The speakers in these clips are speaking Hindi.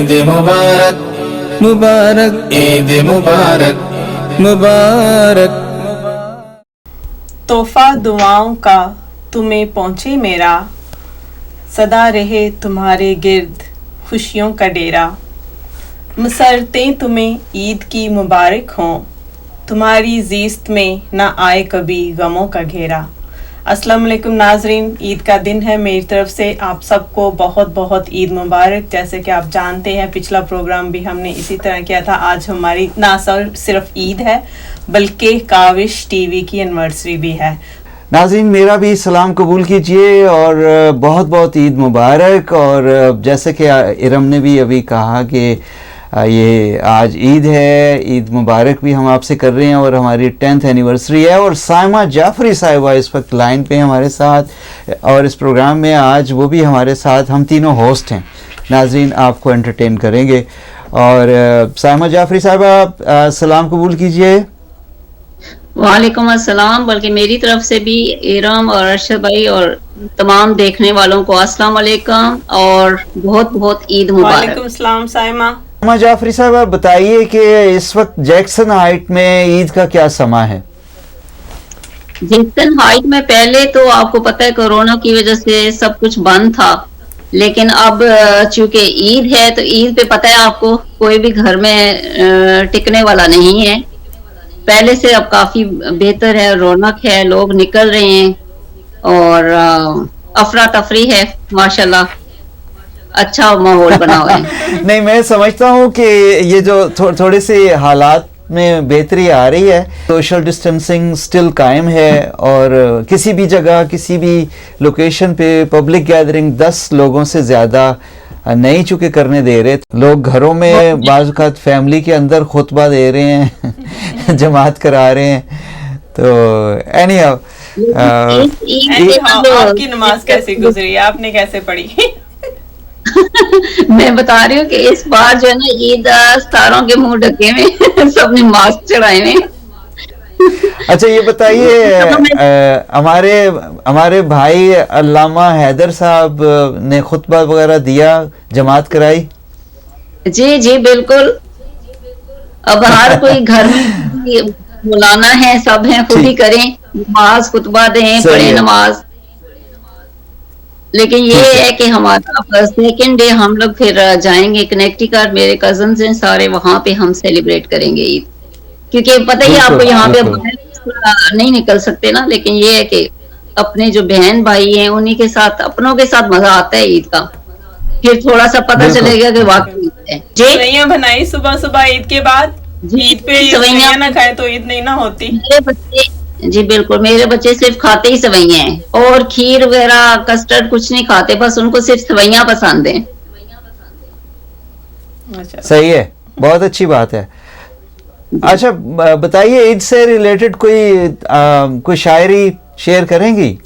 ईद मुबारक मुबारक, ईद मुबारक मुबारक। तोहफा दुआओं का तुम्हें पहुँचे मेरा, सदा रहे तुम्हारे गिर्द खुशियों का डेरा। मसरतें तुम्हें ईद की मुबारक हों, तुम्हारी ज़ीस्त में ना आए कभी गमों का घेरा। अस्सलाम वालेकुम नाजरीन, ईद का दिन है। मेरी तरफ से आप सबको बहुत बहुत ईद मुबारक। जैसे कि आप जानते हैं पिछला प्रोग्राम भी हमने इसी तरह किया था। आज हमारी ना सिर्फ ईद है बल्कि काविश टीवी की एनिवर्सरी भी है। नाज़रीन, मेरा भी सलाम कबूल कीजिए और बहुत बहुत ईद मुबारक। और जैसे कि इरम ने भी अभी कहा कि ये आज ईद है, ईद मुबारक भी हम आपसे कर रहे हैं और हमारी 10th एनिवर्सरी है। और साइमा जाफरी साहिबा इस वक्त लाइन पे हमारे साथ और इस प्रोग्राम में आज वो भी हमारे साथ, हम तीनों होस्ट हैं। नाज़रीन, आपको एंटरटेन करेंगे। और साइमा जाफरी साहिबा, सलाम कबूल कीजिए। वालेकुम अस्सलाम। बल्कि मेरी तरफ से भी इरम और अरशद भाई और तमाम देखने वालों को अस्सलाम वालेकुम और बहुत बहुत ईद मुबारक। वालेकुम अस्सलाम। साइमा जाफरी साहब, बताइए कि इस वक्त जैक्सन हाइट में ईद का क्या समा है? जैक्सन हाइट में पहले तो आपको पता है कोरोना की वजह से सब कुछ बंद था, लेकिन अब चूंकि ईद है तो ईद पे पता है आपको कोई भी घर में टिकने वाला नहीं है। पहले से अब काफी बेहतर है, रौनक है, लोग निकल रहे हैं और अफरा तफरी है, माशाल्लाह अच्छा माहौल बना हुआ है। नहीं, मैं समझता हूँ कि ये जो थोड़े से हालात में बेहतरी आ रही है, सोशल डिस्टेंसिंग स्टिल कायम है और किसी भी जगह किसी भी लोकेशन पे पब्लिक गैदरिंग 10 लोगों से ज़्यादा नहीं चुके करने दे रहे। लोग घरों में बाज़ औक़ात फैमिली के अंदर खुतबा दे रहे हैं जमात करा रहे हैं। तो एनी आपकी नमाज कैसी गुजरी, आपने कैसे पढ़ी? मैं बता रही हूँ कि इस बार जो है ना ईद सितारों के मुंह ढके में सबने मास्क चढ़ाए हुए। अच्छा, ये बताइए, हमारे भाई अल्लामा हैदर साहब ने खुतबा वगैरह दिया, जमात कराई? जी जी बिल्कुल। अब हर कोई घर में बुलाना है, सब हैं, खुद ही करें, नमाज खुतबा दें, पढ़े नमाज। लेकिन ये है कि हमारा सेकेंड डे हम लोग फिर जाएंगे कनेक्टिकट, मेरे कजन्स हैं सारे, वहां पे हम सेलिब्रेट करेंगे ईद। क्योंकि पता ही आपको यहाँ पे नहीं निकल सकते ना, लेकिन ये है कि अपने जो बहन भाई हैं उन्हीं के साथ, अपनों के साथ मजा आता है ईद का। फिर थोड़ा सा पता चलेगा कि वाकई ईद है। सवैयां बनाई सुबह सुबह ईद के बाद। ईद पे सवैयां ना खाए तो ईद नहीं ना होती। मेरे बच्चे, जी बिल्कुल, मेरे बच्चे सिर्फ खाते ही सवैयां हैं और खीर वगैरह कस्टर्ड कुछ नहीं खाते, बस उनको सिर्फ सवैयां पसंद है। सही है, बहुत अच्छी बात है। अच्छा, बताइए, ईद से रिलेटेड कोई शायरी शेयर करेंगी?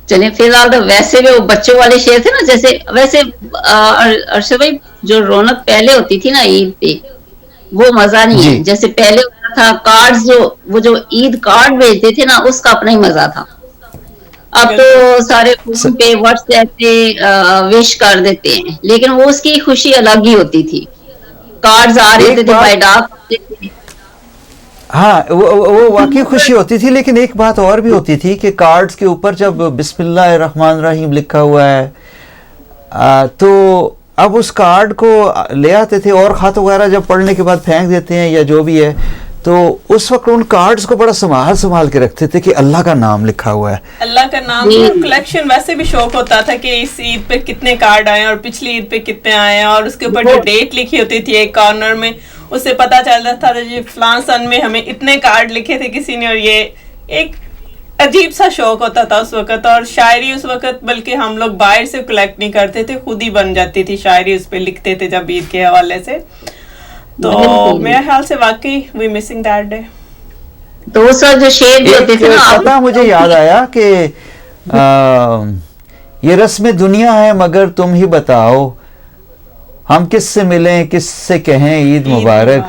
चलिए, फिलहाल तो वैसे भी वो बच्चों वाले शेर थे ना, जैसे वैसे अरशद भाई जो रौनक पहले होती थी ना ईद पे, वो मजा नहीं है। जैसे पहले होता था कार्ड्स, जो ईद कार्ड भेजते थे ना, उसका अपना ही मजा था। अब तो सारे फोन पे व्हाट्सएप पे विश कर देते हैं, लेकिन वो उसकी खुशी अलग ही होती थी। कार्ड्स आ रहे थे बाय डाक। हाँ, वो वाकई खुशी होती थी। लेकिन एक बात और भी होती थी कि कार्ड्स के ऊपर जब बिस्मिल्लाहिर्रहमानिर्रहीम लिखा हुआ है, तो अब उस कार्ड को ले आते थे और खत वगैरह जब पढ़ने के बाद फेंक देते हैं या जो भी है, तो उस वक्त उन कार्ड्स को बड़ा संभाल के रखते थे कि अल्लाह का नाम लिखा हुआ है। अल्लाह का नाम कलेक्शन वैसे भी शौक होता था कि इस ईद पे कितने कार्ड आए और पिछली ईद पे कितने आए, और उसके ऊपर जो डेट लिखी होती थी एक कॉर्नर में, उससे पता चलता था जी फलां सन में हमें इतने कार्ड लिखे थे किसी ने। और ये एक अजीब सा शौक होता था उस वक्त। और शायरी उस वक्त बल्कि हम लोग बाहर से कलेक्ट नहीं करते थे, खुद ही बन जाती थी शायरी, उस पे लिखते थे जब ईद के हवाले से। तो मेरे ख्याल से वाकई वी मिसिंग दैट डे। तो वो सब जो शेर भी होते थे ना, पता मुझे याद आया कि ये रस्म दुनिया है मगर तुम ही बताओ, हम किससे मिलें किससे कहें ईद मुबारक,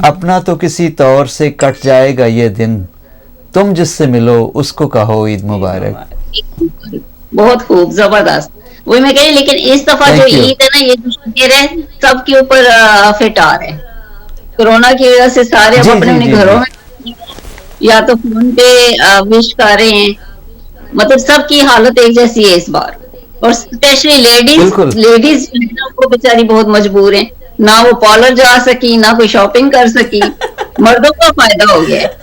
अपना तो किसी तौर से कट जाएगा ये दिन, तुम जिससे मिलो उसको कहो ईद मुबारक। बहुत खूब, जबरदस्त। वही मैं कह रही, लेकिन इस दफा जो Thank you. ईद है ना, ये जो शिविर है सबके ऊपर फिट आ रहे हैं। कोरोना की वजह से सारे जी, अपने जी, अपने जी, घरों जी। में या तो फोन पे विश कर रहे हैं, मतलब सबकी हालत एक जैसी है इस बार। और स्पेशली बिल्कुल। लेडीज वो बेचारी बहुत मजबूर हैं, ना वो पार्लर जा सकी, ना कोई शॉपिंग कर सकी। मर्दों का फायदा हो गया है,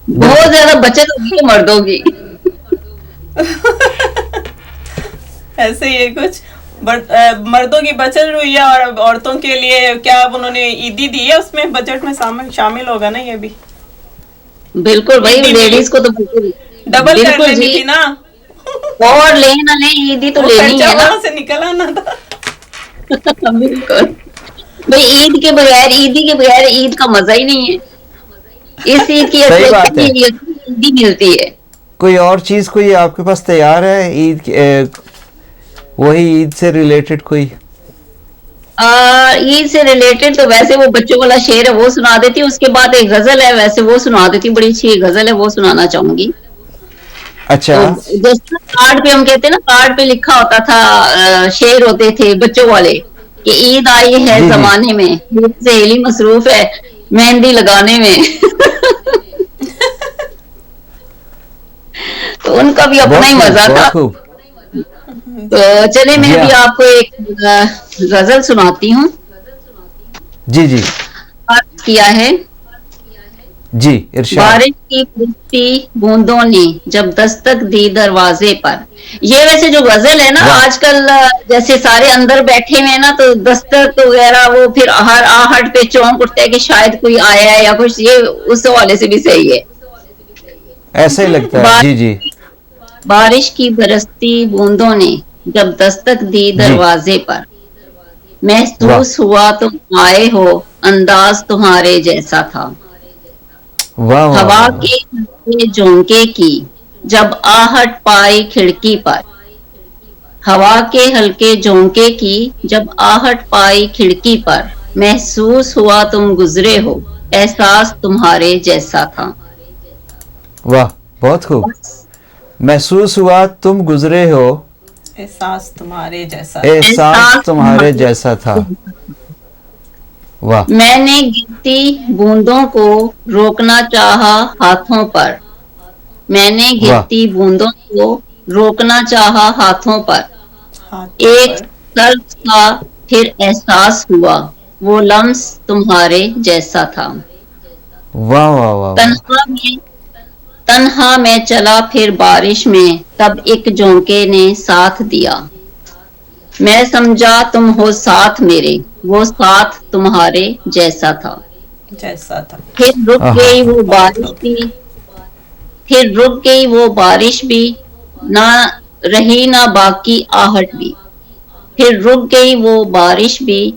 बहुत ज्यादा बचत होगी है मर्दों की। ऐसे ही है कुछ। मर्दों की बचत हुई है और औरतों के लिए क्या अब उन्होंने ईदी दी है, उसमें बजट में शामिल होगा ना ये भी। बिल्कुल भाई, ईदी लेडीज को तो डबल कर बिल्कुल लेनी जी। थी ना, और ले ना ले, ईदी तो वो लेनी खर्चा है ना। वहां से निकल आना था। बिल्कुल भाई, ईदी के बगैर ईद का मजा ही नहीं है। इस ईद की सही बात है। ईदी मिलती है। कोई और चीज कोई आपके पास तैयार है ईद वही ईद से रिलेटेड कोई? ईद से रिलेटेड तो वैसे वो बच्चों वाला शेर है वो सुना देती हूँ, उसके बाद एक गजल है वैसे वो सुना देती हूँ, बड़ी अच्छी गजल है वो सुनाना चाहूंगी। अच्छा। तो जैसे कार्ड पे हम कहते हैं ना, कार्ड पे लिखा होता था, शेर होते थे बच्चों वाले कि ईद आई है जी, जी। जमाने में, सहेली मसरूफ है मेहंदी लगाने में। तो उनका भी अपना ही मजा था। बहुत खूब। तो चले मैं जी भी हाँ। आपको एक गजल सुनाती हूँ। जी जी अर्ज किया है, जी, इरशाद। बारिश की बरसती बूंदों ने जब दस्तक दी दरवाजे पर। ये वैसे जो गजल है ना, वाह। आजकल जैसे सारे अंदर बैठे हुए हैं ना, तो दस्तक वगैरह वो फिर हर आहट पे चौंक उठता है कि शायद कोई आया है या कुछ, ये उस हवाले से भी सही है। ऐसे ही लगता है। जी जी बारिश की बरसती बूंदों ने जब दस्तक दी दरवाजे पर, महसूस हुआ तुम आए हो, अंदाज तुम्हारे जैसा था। वाह वाह हवा वाह। के हल्के झोंके की जब आहट पाई खिड़की पर, हवा के हल्के झोंके की जब आहट पाई खिड़की पर, महसूस हुआ तुम गुजरे हो, एहसास तुम्हारे जैसा था। वाह, बहुत खूब। महसूस हुआ तुम गुजरे हो, एहसास तुम्हारे जैसा। एहसास तुम्हारे जैसा था। वाह। मैंने गिरती बूंदों को रोकना चाहा हाथों पर, मैंने गिरती बूंदों को रोकना चाहा हाथों पर, एक दर्द सा फिर एहसास हुआ, वो लम्स तुम्हारे जैसा था। वाह वाह वाह। तन्हा में चला फिर बारिश में, तब एक झोंके ने साथ दिया, मैं समझा तुम हो साथ मेरे, वो साथ तुम्हारे जैसा था। फिर रुक गई वो बारिश भी, फिर रुक गई वो बारिश भी, ना रही ना बाकी आहट भी, फिर रुक गई वो बारिश भी,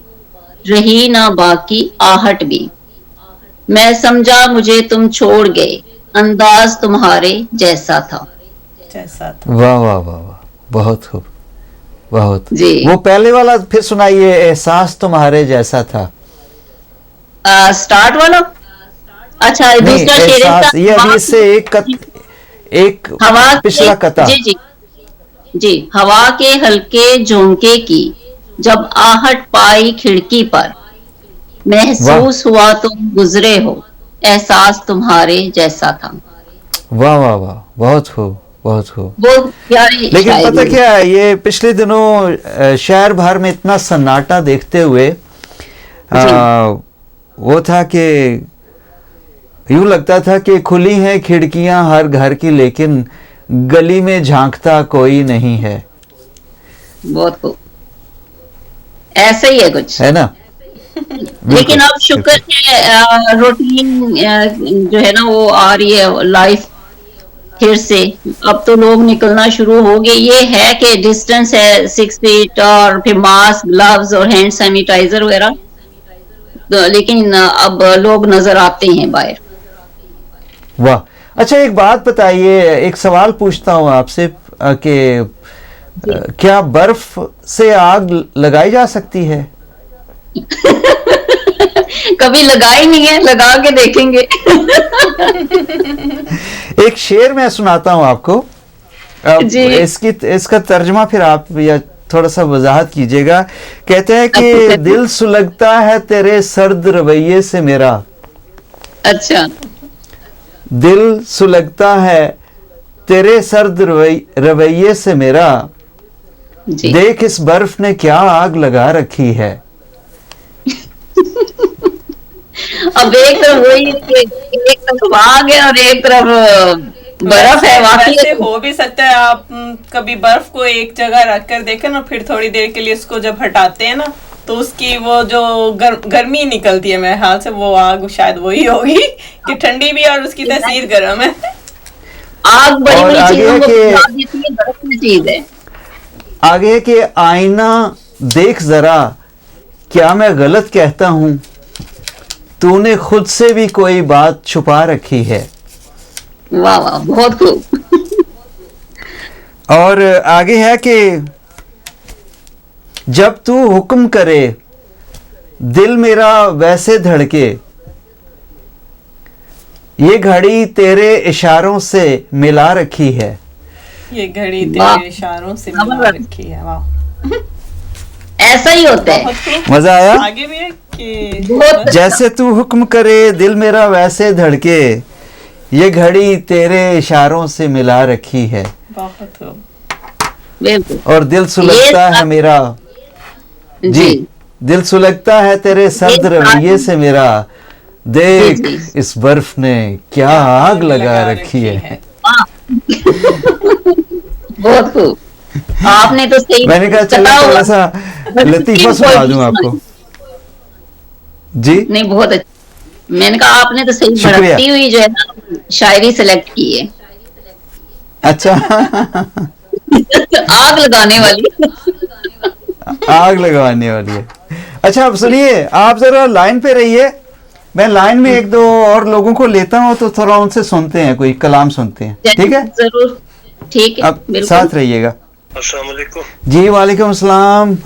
रही ना बाकी आहट भी, मैं समझा मुझे तुम छोड़ गए, अंदाज तुम्हारे जैसा था। वाह वाह वाह वाह, बहुत खूब, बहुत जी। वो पहले वाला फिर सुनाइए, एहसास तुम्हारे जैसा था। स्टार्ट वाला? अच्छा, नहीं, दूसरा शेर एहसास ये अभी इससे एक हवा पिछला कता। जी जी जी, हवा के हल्के झोंके की जब आहट पाई खिड़की पर, महसूस हुआ तुम गुजरे हो, एहसास तुम्हारे जैसा था। वाह वाह वाह, बहुत खूब, बहुत खूब। बहुत प्यारी। लेकिन पता क्या है, ये पिछले दिनों शहर भर में इतना सन्नाटा देखते हुए वो था कि यूं लगता था कि खुली हैं खिड़कियां हर घर की, लेकिन गली में झांकता कोई नहीं है। बहुत खूब, ऐसा ही है कुछ, है ना? लेकिन अब शुक्र है रूटीन जो है ना वो आ रही है लाइफ फिर से, अब तो लोग निकलना शुरू हो गए। ये है कि डिस्टेंस है 6 फीट और फिर मास्क, ग्लव्स और हैंड सैनिटाइजर वगैरह, तो लेकिन अब लोग नजर आते हैं बाहर। वाह। अच्छा, एक बात बताइए, एक सवाल पूछता हूँ आपसे कि क्या बर्फ से आग लगाई जा सकती है? कभी लगाई नहीं है, लगा के देखेंगे। एक शेर मैं सुनाता हूं आपको। अब जी। इसका तर्जमा फिर आप या थोड़ा सा वजाहत कीजिएगा। कहते हैं कि अच्छा। दिल सुलगता है तेरे सर्द रवैये से मेरा, अच्छा। दिल सुलगता है तेरे सर्द रवैये से मेरा, जी। देख इस बर्फ ने क्या आग लगा रखी है। अब एक तरफ वही, एक तरफ आग है और एक तरफ बर्फ है। वैसे वाकई हो भी सकता है आप कभी बर्फ को एक जगह रख कर देखें ना, फिर थोड़ी देर के लिए उसको जब हटाते हैं ना, तो उसकी वो जो गर्मी निकलती है, मेरे ख्याल से वो आग शायद वही होगी कि ठंडी भी और उसकी तासीर गर्म है। आग बड़ी और बड़ी आगे चीजों को के- जला देती है, बर्फ में चीज है। आगे के आईना देख जरा, क्या मैं गलत कहता हूं, तूने खुद से भी कोई बात छुपा रखी है। वाह वाह, बहुत खूब। और आगे है कि जब तू हुक्म करे दिल मेरा वैसे धड़के, ये घड़ी तेरे इशारों से मिला रखी है। ये घड़ी वाह। तेरे इशारों से मिला रखी है। वाह, ऐसा ही होता है। बहुत खूब। मजा आया। आगे भी है कि बहुत जैसे तू हुक्म करे दिल मेरा वैसे धड़के, ये घड़ी तेरे इशारों से मिला रखी है। बहुत खूब। बिल्कुल। और दिल सुलगता है मेरा, जी, दिल सुलगता है तेरे सर्द रवैये से मेरा, देख जी, जी। इस बर्फ ने क्या आग लगा रखी है। बहुत खूब। आपने तो सही मैंने कहा चलो बताओ। थोड़ा सा लतीफा सुना दूं आपको। जी, नहीं, बहुत अच्छा। मैंने कहा आपने तो सही शुक्रिया। भड़कती हुई जो है ना शायरी सेलेक्ट की है। अच्छा। आग लगाने वाली। आग लगवाने वाली है। अच्छा, अब सुनिए, आप जरा लाइन पे रहिए, मैं लाइन में एक दो और लोगों को लेता हूँ तो थोड़ा उनसे सुनते हैं, कोई कलाम सुनते हैं, ठीक है? जरूर, ठीक है, अब बिल्कुल। साथ रहिएगा। अस्सलाम वालेकुम। जी वालेकुम अस्सलाम।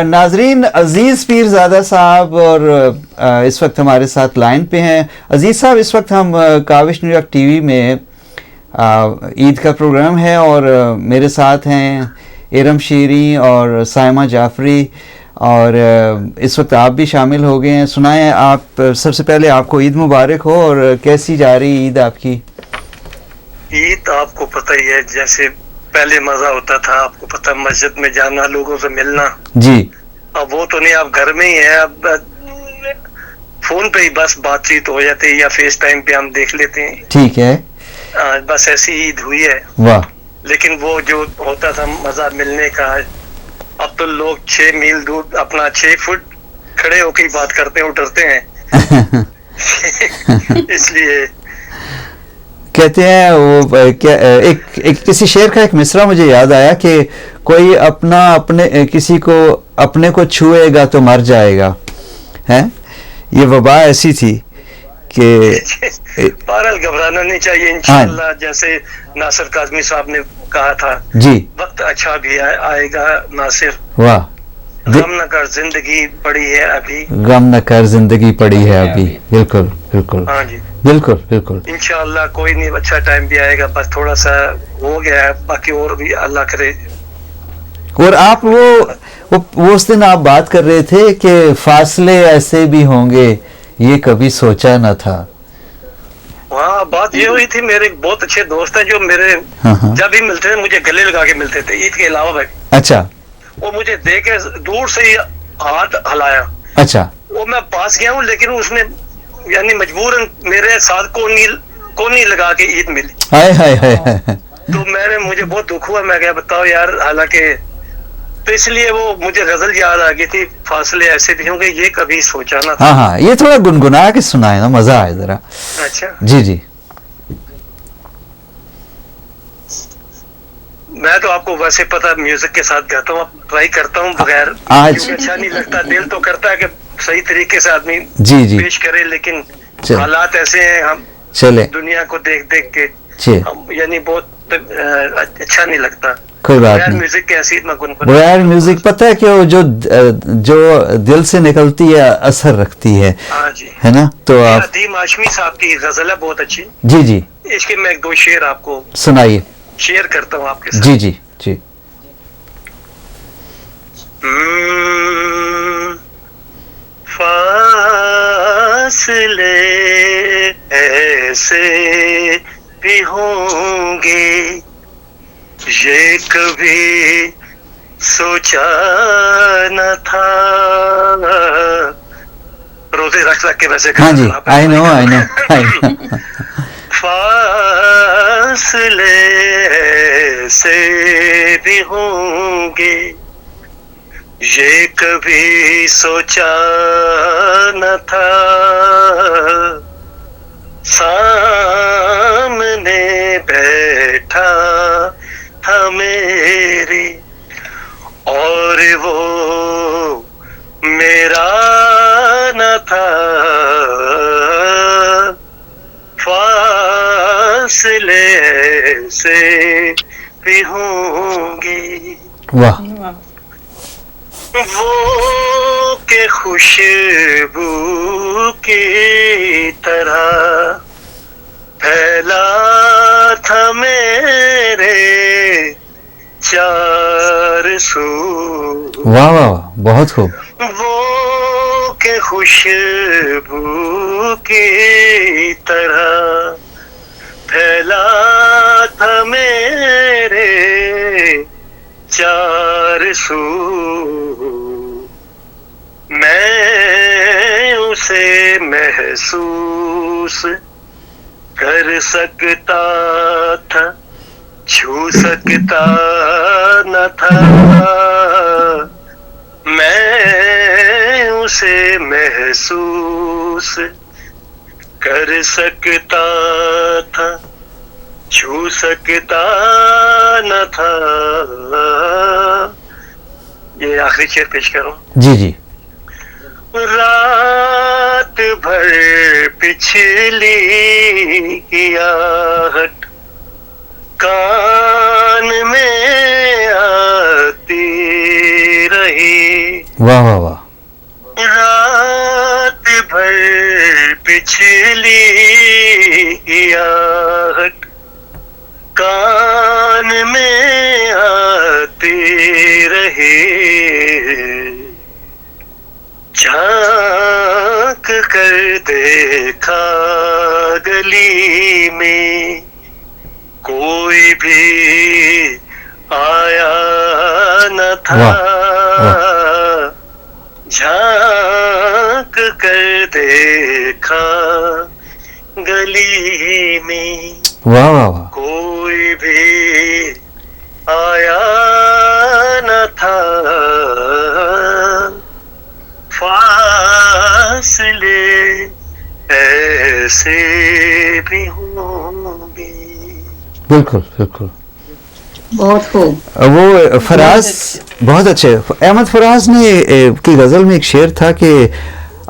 नाजरीन, अजीज पीरजादा साहब और इस वक्त हमारे साथ लाइन पे हैं। अजीज साहब, इस वक्त हम काविश न्यूयॉर्क टीवी में ईद का प्रोग्राम है और मेरे साथ हैं इरम शीरी और साइमा जाफरी, और इस वक्त आप भी शामिल हो गए हैं। सुनाएं आप, सबसे पहले आपको ईद मुबारक हो, और कैसी जा रही ईद आपकी? ईद आपको पता ही है, जैसे पहले मजा होता था, आपको पता, मस्जिद में जाना, लोगों से मिलना। जी, अब वो तो नहीं, अब घर में ही है। अब फोन पे ही बस बातचीत हो जाती है या फेस टाइम पे हम देख लेते हैं। ठीक है। बस ऐसी ईद हुई है। वाह। लेकिन वो जो होता था मजा मिलने का, अब तो लोग 6 मील दूर अपना 6 फुट खड़े होकर ही बात करते हैं, उतरते हैं। इसलिए कहते हैं वो क्या, एक किसी शेर का एक मिसरा मुझे याद आया कि कोई अपना अपने किसी को अपने को छुएगा तो मर जाएगा, है? ये वबा ऐसी थी कि बहरहाल घबराना नहीं चाहिए। इंशाअल्लाह, जैसे नासिर काज़मी साहब ने कहा था, जी, वक्त अच्छा भी आएगा नासिर, वाह, गम न कर जिंदगी पड़ी है अभी। गम न कर जिंदगी पड़ी है अभी। बिल्कुल बिल्कुल, हाँ जी, बिल्कुल बिल्कुल। इंशाअल्लाह कोई नहीं, अच्छा टाइम भी आएगा। बस थोड़ा सा हो गया है, बाकी और भी अल्लाह करे। और आप वो उस दिन आप बात कर रहे थे कि फासले ऐसे भी होंगे, ये कभी सोचा न था। वहाँ बात ये हुई थी, मेरे बहुत अच्छे दोस्त हैं जो मेरे हाँ। जब भी मिलते थे मुझे गले लगा के मिलते थे, ईद के अलावा भाई। अच्छा वो मुझे देख के दूर से ही हाथ हलाया। अच्छा। वो मैं पास गया हूँ, लेकिन उसने यानी मजबूरन मेरे साथ कोनी लगा के ईद मिली। हाय हाय हाय हाय। तो मुझे बहुत दुख हुआ। मैं क्या बताऊँ यार, हालांकि तो इसलिए वो मुझे गजल याद आ गई थी, फासले ऐसे भी होंगे, ये कभी सोचा ना था। हाँ हाँ, ये थोड़ा गुनगुना के सुनाए ना, मजा आए जरा। अच्छा, जी जी। मैं तो आपको वैसे पता म्यूजिक के साथ गाता हूँ, ट्राई करता हूँ बगैर, आज क्योंकि अच्छा नहीं लगता। दिल तो करता है कि सही तरीके से आदमी जी जी पेश करे, लेकिन चल। हालात ऐसे हैं, हम चले, दुनिया को देख देख के जी, यानी बहुत अच्छा नहीं लगता। कोई बात बगैर नहीं। म्यूजिक के ऐसी मैं गुनगुना। बगैर म्यूजिक, पता है कि वो जो दिल से निकलती है असर रखती है हाँ जी, है ना? तो आप अदीम हाशमी साहब की गजल है बहुत अच्छी। जी जी इसके मैं 2 शेर आपको। सुनाइए। शेयर करता हूँ आपके साथ। जी जी जी। फासले ऐसे भी होंगे, ये कभी सोचा न था। रोजे रख के वैसे हाँ जी, आई नो। फासले ऐसे भी होंगे, ये कभी सोचा न था। सामने बैठा था मेरे, और वो मेरा न था। फासले ऐसे भी होंगे। वाह। वो के खुशबू की तरह फैला था मेरे चार सू। वाह वाह, बहुत खूब। वो के खुशबू की तरह फैला था मेरे चार सू। मैं उसे महसूस कर सकता था, छू सकता न था। मैं उसे महसूस कर सकता था, छू सकता न था। ये आखिरी शेर पेश करूं। जी जी। रात भर पिछली आहट कान में आती रही। वाह वाह वाह। रात भर पिछली आहट कान में आती रही। झांक कर देखा गली में, कोई भी आया न था। झांक कर देखा गली में, वाह वाह वाह, कोई भी आया न था। फासले ऐसे भी होंगे। बिल्कुल बिल्कुल। बहुत खूब। वो फराज बहुत अच्छे। अहमद फराज ने की गजल में एक शेर था कि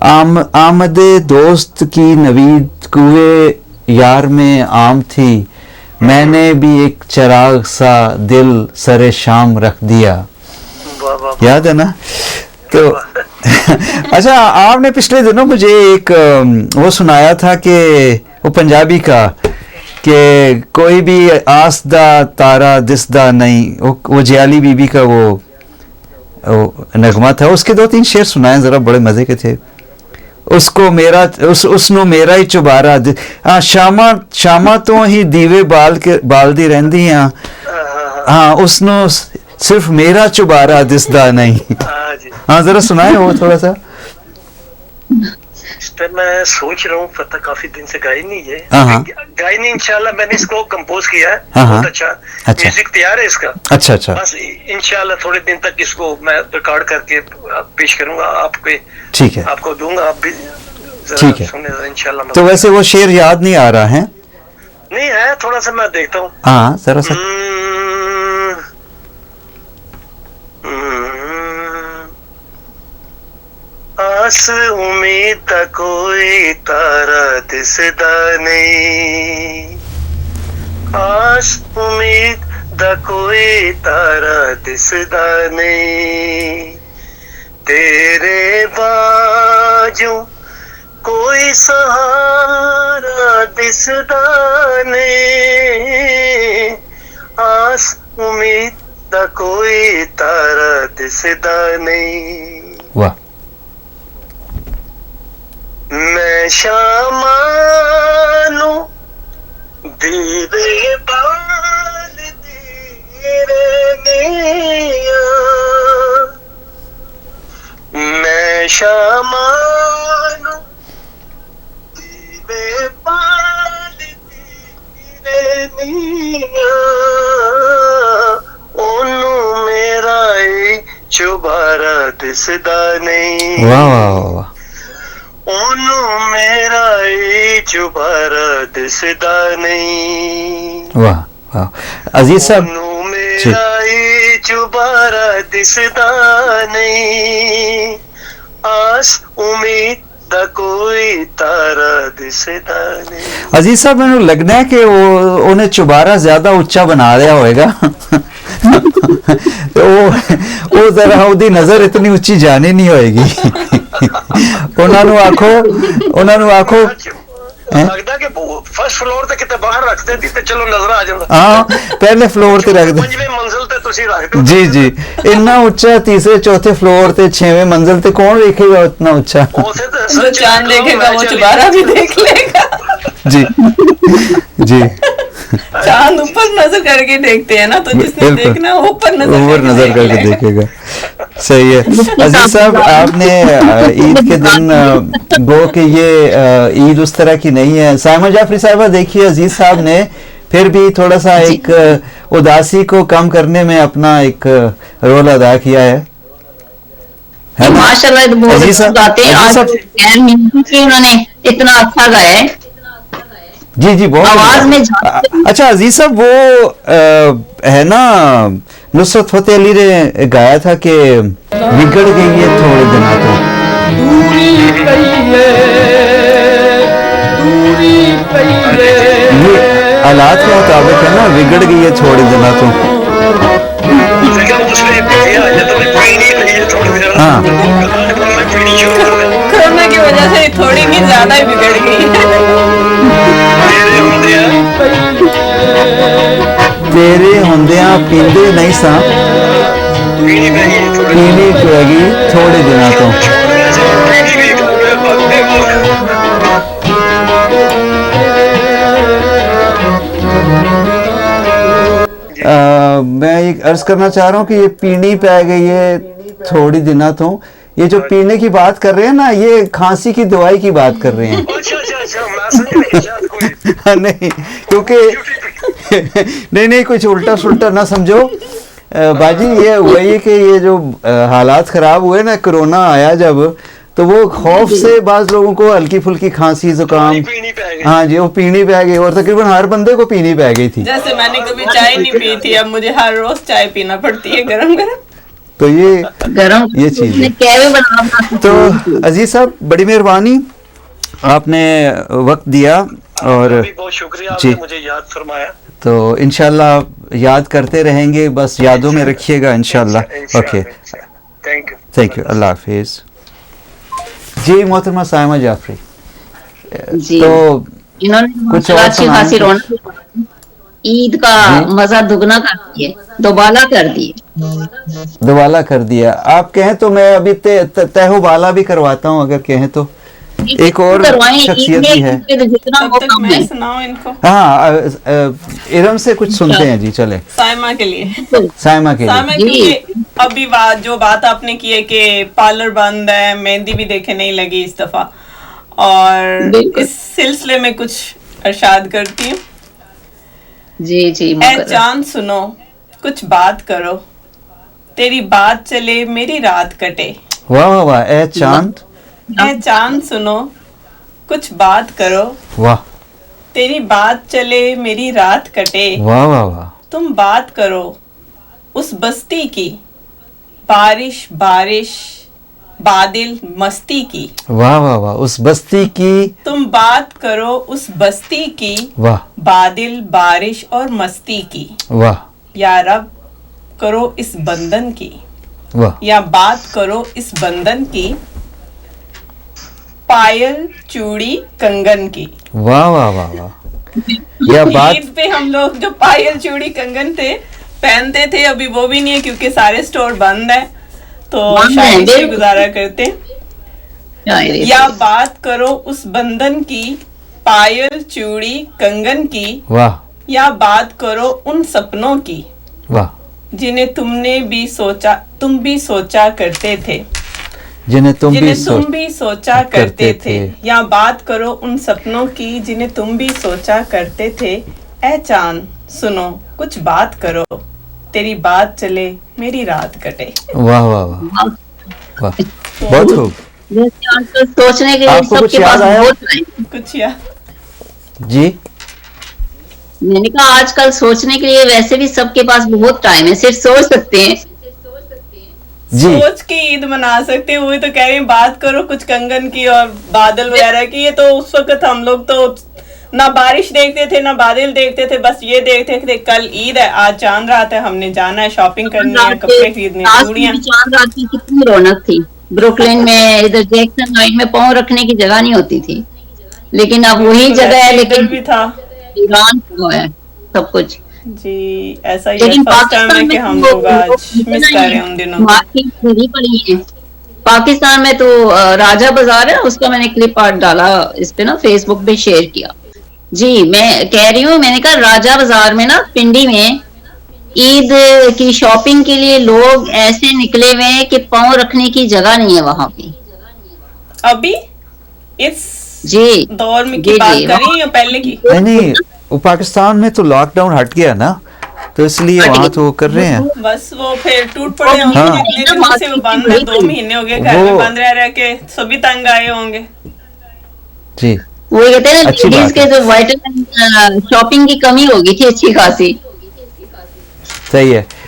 आमदे दोस्त की नवीद कुए यार में आम थी, मैंने भी एक चिराग सा दिल सरे शाम रख दिया। याद है ना? तो अच्छा, आपने पिछले दिनों मुझे एक वो सुनाया था कि वो पंजाबी का कि कोई भी आसदा तारा दिसदा नहीं, वो जियाली बीबी का वो नगमा था। उसके 2-3 शेर सुनाए जरा, बड़े मजे के थे। उसको मेरा उसनो मेरा ही चुबारा, हाँ शामा शामा तो ही दीवे बालदी रहंदी हैं, हाँ उसनो सिर्फ मेरा चुबारा दिसदा नहीं। हाँ जरा सुनाए वो थोड़ा सा। इस पे मैं सोच रहा हूँ, पता काफी दिन से गाई नहीं है। गाई नहीं, इंशाल्लाह मैंने इसको कंपोज किया है। बहुत अच्छा म्यूजिक तैयार है इसका। अच्छा अच्छा। बस इंशाल्लाह थोड़े दिन तक इसको मैं रिकॉर्ड करके पेश करूंगा आपके। ठीक है, आपको दूंगा, आप भी ठीक है इंशाल्लाह। तो वैसे वो शेर याद नहीं आ रहा है? नहीं है, थोड़ा सा मैं देखता हूँ। हाँ जरा सा। आस उम्मीद का कोई तारा दिसदा नहीं, आस उम्मीद का कोई तारा दिसदा नहीं। तेरे बाजू कोई सहारा दिसदा नहीं, कोई तारा दिसदा नहीं। वाह। मैं शामा नू दीवे बाल दी रहनिया, मैं शामा नू दीवे बाल दी रहनिया, ओनू मेरा ही चुबारा दिसदा नहीं। वाह वाह वाह वाह। ओनू मेरा ही चुबारा दिसदा नहीं। वाह वाह। अजीज साहब, ओनू मेरा ही चुबारा दिसदा नहीं, आस उम्मीद दा कोई तारा दिसदा नहीं। अजीज साहब, मैंने लगना है कि उन्हें चुबारा ज्यादा उच्चा बना दिया होएगा। तो वो जरा ਉਹਦੀ नजर इतनी उच्ची जानी नहीं होएगी। ਉਹਨਾਂ ਨੂੰ ਆਖੋ लगदा कि फर्स्ट फ्लोर ते किते बाहर रखते दी ते चलो नजर आ जांदा। हाँ, पहले फ्लोर ते रख दे। 5वीं मंजिल ते तुसी रख दो। जी जी, इतना ऊंचा तीसरे चौथे फ्लोर ते 6वें मंजिल ते कौन देखेगा उतना ऊंचा। जो चांद देखेगा वो चुबारा भी देख लेगा। जी जी। चांद ऊपर नजर करके देखते हैं ना, तो जिसने देखना है ऊपर नजर करके देखेगा। सही है। अजीज साहब, आपने ईद के दिन गो कि ये ईद उस तरह की नहीं है। साइमा जाफरी साहिबा, देखिए अजीज साहब ने फिर भी थोड़ा सा एक उदासी को कम करने में अपना एक रोल अदा किया है माशाल्लाह। बहुत अच्छी गाते हैं। आज उन्होंने इतना अच्छा गाया है। जी जी, बहुत आवाज में। अच्छा अजीज साहब, वो है ना, नुसरत फतेह अली ने गाया था कि बिगड़ गई है थोड़े दिनों तो। ये हालात के मुताबिक है ना, बिगड़ गई है थोड़े दिनों तो। हाँ, कोरोना की वजह से थोड़ी नहीं ज्यादा ही बिगड़ गई तेरे होंदिया पींदे नहीं सा, पीनी पड़ेगी थोड़े दिनों तो। मैं एक अर्ज करना चाह रहा हूँ कि ये पीनी पै गई है थोड़ी दिनों तो, ये जो पीने की बात कर रहे हैं ना, ये खांसी की दवाई की बात कर रहे हैं। नहीं, क्योंकि नहीं कुछ उल्टा सुल्टा ना समझो बाजी। ये वही कि ये जो हालात खराब हुए ना, कोरोना आया जब, तो वो खौफ से बाज लोगों को हल्की फुल्की खांसी जुकाम, हाँ जी, वो पीनी पै गई। और तकरीबन हर बंदे को पीनी पै गई थी। जैसे मैंने कभी चाय नहीं पी थी, अब मुझे हर रोज चाय पीना पड़ती है गरम गरम। तो ये चीज है। तो अजीज साहब, बड़ी मेहरबानी, आपने वक्त दिया और बहुत शुक्रिया, आपने मुझे याद फरमाया। तो इंशाल्लाह याद करते रहेंगे, बस यादों में रखिएगा इंशाल्लाह। ओके, थैंक यू, अल्लाह हाफिज। जी मोहतरमा साइमा जाफरी, तो इन्होंने कुछ और अच्छी खासी रौनक, ईद का मजा दुगना कर दिए, दोबाला कर दिए। दोबाला कर दिया। आप कहें तो मैं अभी तहवाला भी करवाता हूँ, अगर कहें तो। एक और शख्सियत भी है। मैं सुनाऊं इनको? हाँ, इरम से कुछ सुनते हैं जी, चले। साइमा के लिए, साइमा के लिए, क्योंकि अभी जो बात आपने की है कि पार्लर बंद है, मेहंदी भी देखे नहीं लगी इस दफा, और इस सिलसिले में कुछ इरशाद करती हूँ। जी जी। ऐ चांद सुनो, कुछ बात करो, तेरी बात चले मेरी रात कटे। वाह वाह वाह। ऐ चांद, ऐ चांद सुनो, कुछ बात करो, वाह, तेरी बात चले मेरी रात कटे। वाह वाह वाह। तुम बात करो उस बस्ती की, बारिश बारिश बादल मस्ती की। वाह वाह वाह। उस बस्ती की, तुम बात करो उस बस्ती की, वाह, बादल बारिश और मस्ती की। वाह, या रब करो इस बंधन की, वाह, या बात करो इस बंधन की, पायल चूड़ी कंगन की। वाह वाह वाह वाह। या बात, ईद पे हम लोग जो पायल चूड़ी कंगन थे पहनते थे, अभी वो भी नहीं है क्योंकि सारे स्टोर बंद है, तो बंद है, शादी से बिल्कुल। गुजारा करते। या बात करो उस बंधन की, पायल चूड़ी कंगन की, वाह या बात करो उन सपनों की वाह, जिन्हें तुम भी सोचा करते थे, जिन्हें तुम भी सोचा करते थे। या बात करो उन सपनों की जिन्हें तुम भी सोचा करते थे। ऐ चांद सुनो कुछ बात करो, तेरी बात चले मेरी रात कटे। वाह वाह वाह वाह, बहुत खूब। जैसे आजकल सोचने के लिए आपको कुछ सबके पास याद आया? बहुत टाइम। कुछ या जी मैंने कहा आजकल सोचने के लिए वैसे भी सबके पास बहुत टाइम है, सिर्फ सोच सकते हैं। जी सोच के ईद मना सकते हैं, वही तो कह रही हूँ। बात करो कुछ कंगन की और बादल वगैरह की, ये तो उस वक्त हम लोग तो ना बारिश देखते थे ना बादल देखते थे, बस ये देखते थे कल ईद है, आज चांद रात है, हमने जाना है शॉपिंग करनी है, कपड़े खरीदने, चूड़ियां। चांद रात की कितनी रौनक थी ब्रुकलिन में, इधर जैक्सन हाइट में पाँव रखने की जगह नहीं होती थी, लेकिन अब वही जगह है, लेकिन भी था ईरान को है सब कुछ। जी ऐसा ही है। लेकिन फर्स्ट टाइम है पाकिस्तान कि में हम तो लोग आज मिस कर रहे हैं उन दिनों को। मार्केट खुली पड़ी है। पाकिस्तान में तो राजा बाजार है, उसका मैंने क्लिप आर्ट डाला इस पे ना, फेसबुक पे शेयर किया। जी मैं कह रही हूँ, मैंने कहा राजा बाजार में ना पिंडी में ईद की शॉपिंग के लिए लोग ऐसे निकले हुए हैं कि पाँव रखने की जगह नहीं है वहां पे। अभी इस जी दौर में जी, की बात जी, करी या पहले की? नहीं, वो पाकिस्तान में तो लॉकडाउन हट गया ना, तो इसलिए वहाँ तो वो कर रहे हैं। बस वो फिर टूट पड़े होंगे, हाँ। इतने दिनों से वो बंद है, 2 महीने हो गए घर में वो- बंद रह के सभी तंग आए होंगे। जी वो कहते हैं ना, अच्छी लेडीज बात के है। जो वाइटल शॉपिंग की कमी हो गई थी अच्छी खासी। सही है।